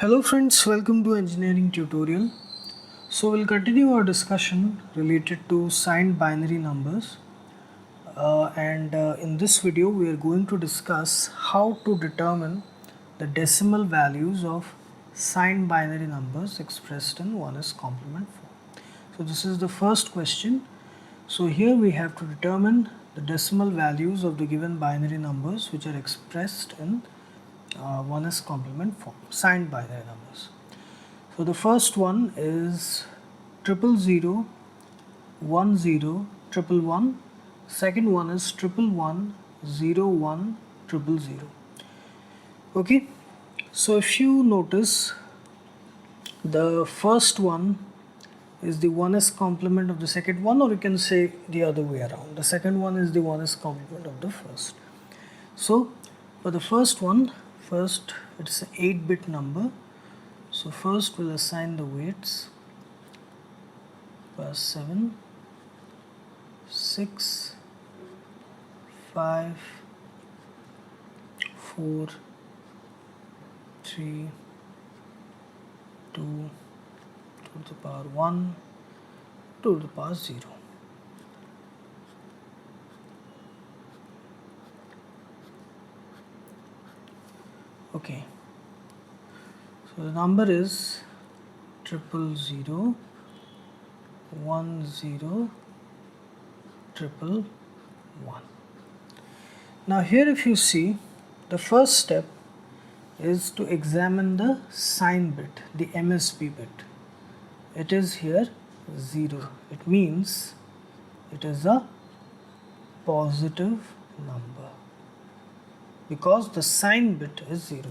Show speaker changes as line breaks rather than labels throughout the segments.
Hello friends, welcome to engineering tutorial. So we'll continue our discussion related to signed binary numbers and in this video we are going to discuss how to determine the decimal values of signed binary numbers expressed in 1's complement form. So this is the first question. So here we have to determine the decimal values of the given binary numbers which are expressed in 1's complement form, signed binary numbers. So the first one is 000, 10, 111. Second one is 111, 01, 000. Okay, so if you notice, the first one is the 1's complement of the second one, or you can say the other way around. The second one is the 1's complement of the first. So for the first one, first it's an 8-bit number. So first we'll assign the weights. First 7, 6, 5, 4, 3, 2, 2 to the power 1, 2 to the power 0. Okay, so the number is 000, 10, 111. Now here if you see, the first step is to examine the sign bit, the MSB bit. It is here 0. It means it is a positive number because the sign bit is 0.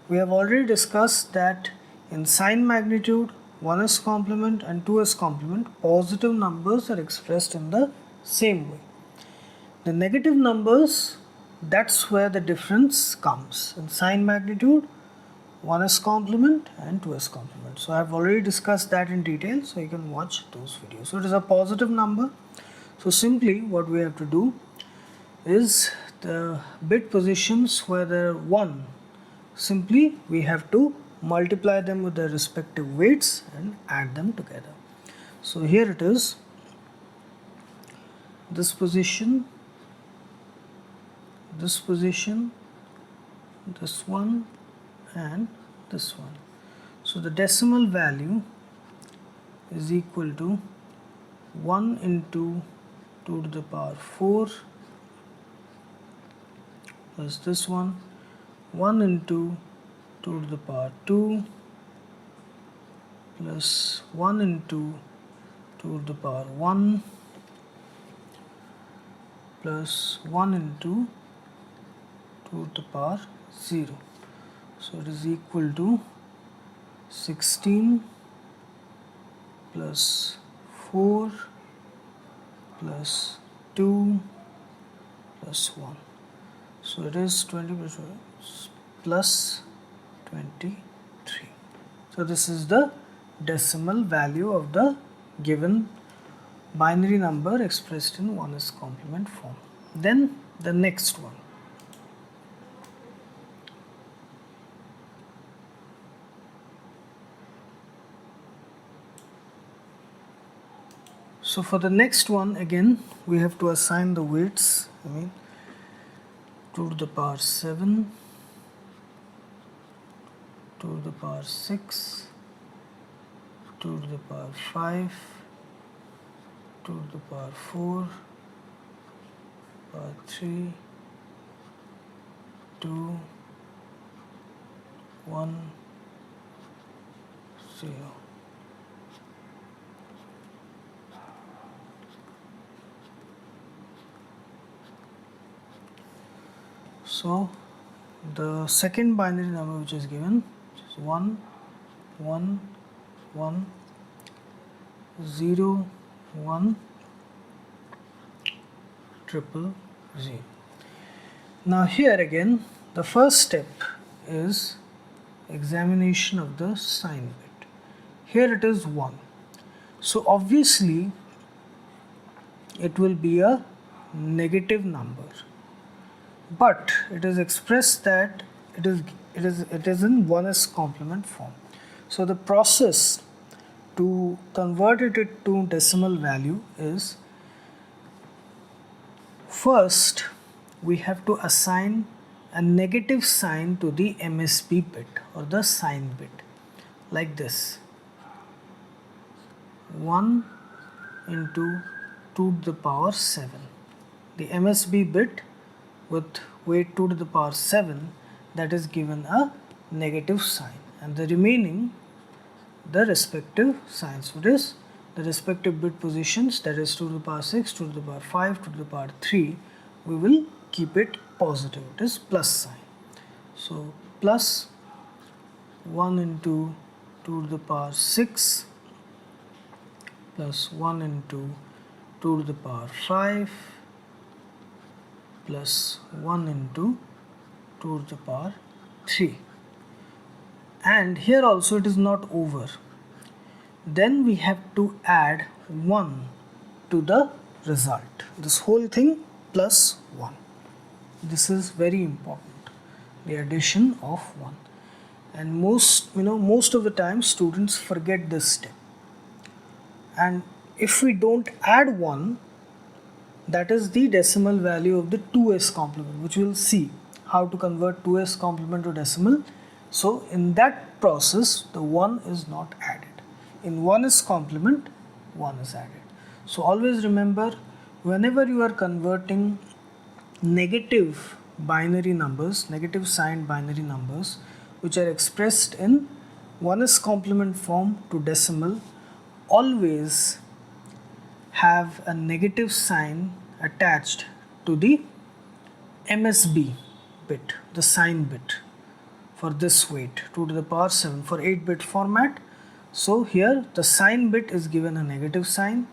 We have already discussed that in sign magnitude, 1's complement and 2's complement, positive numbers are expressed in the same way. The negative numbers, that's where the difference comes. In sign magnitude, 1's complement and 2's complement. So I have already discussed that in detail, so you can watch those videos. So it is a positive number. So simply what we have to do is the bit positions where there are 1, simply we have to multiply them with their respective weights and add them together. So here it is, this position, this position, this one and this one. So the decimal value is equal to 1 into 2 to the power 4 plus this one, 1 into 2 to the power 2 plus 1 into 2 to the power 1 plus 1 into 2 to the power 0. So it is equal to 16 plus 4 plus 2 plus 1. So it is 20 plus 23. So this is the decimal value of the given binary number expressed in 1's complement form. Then the next one. So for the next one, again we have to assign the weights. 2 to the power 7, 2 to the power 6, 2 to the power 5, 2 to the power 4, power 3, 2, 1, 0. So the second binary number which is given is 1, 1, 1, 0, 1, 0, 0. Now here again the first step is examination of the sign bit. Here it is 1. So obviously it will be a negative number, but it is expressed that it is it is in 1s complement form. So the process to convert it to decimal value is, first we have to assign a negative sign to the MSB bit or the sign bit, like this: 1 into 2 to the power 7. The MSB bit with weight 2 to the power 7, that is given a negative sign, and the remaining, the respective signs, what is the respective bit positions, that is 2 to the power 6, 2 to the power 5, 2 to the power 3, we will keep it positive, it is plus sign. So plus 1 into 2 to the power 6 plus 1 into 2 to the power 5 plus 1 into 2 to the power 3. And here also it is not over. Then we have to add 1 to the result. This whole thing plus 1. This is very important, the addition of 1. And most of the time students forget this step. And if we don't add 1, that is the decimal value of the 2s complement, which we will see how to convert 2s complement to decimal. So in that process the 1 is not added. In 1s complement, 1 is added. So always remember, whenever you are converting negative binary numbers, negative signed binary numbers, which are expressed in 1s complement form to decimal, always have a negative sign attached to the MSB bit, the sign bit, for this weight 2 to the power 7 for 8-bit format. So here the sign bit is given a negative sign,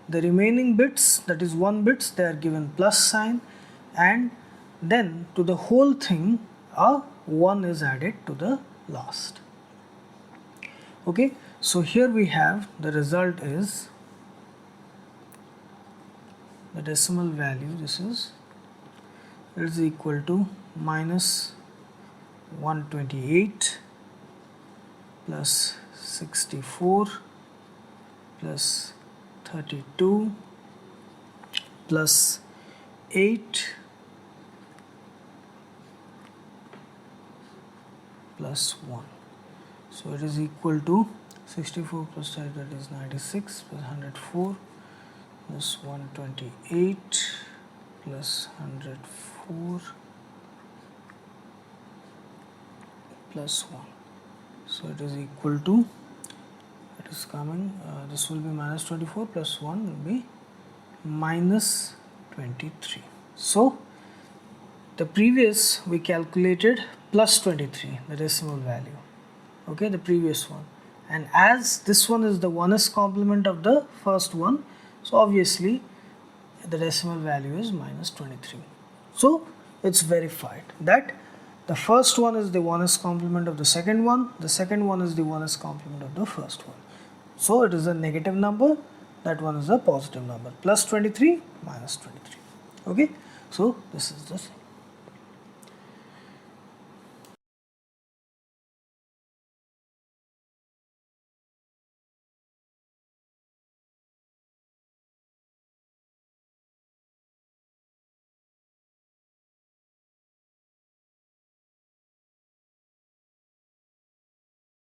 the remaining bits, that is 1 bits, they are given plus sign, and then to the whole thing a 1 is added to the last. Okay, so here we have the result is the decimal value, this is equal to minus 128 plus 64 plus 32 plus 8 plus 1. So it is equal to 64 plus 30, that is 96, plus 104 plus 128 plus 104 plus 1. So it is equal to, it is coming, this will be minus 24 plus 1 will be minus 23. So the previous we calculated plus 23, the decimal value, okay, the previous one, and as this one is the 1s complement of the first one, so obviously the decimal value is minus 23. So it's verified that the first one is the 1s complement of the second one is the 1s complement of the first one. So it is a negative number, that one is a positive number, plus 23 minus 23. Okay, so this is the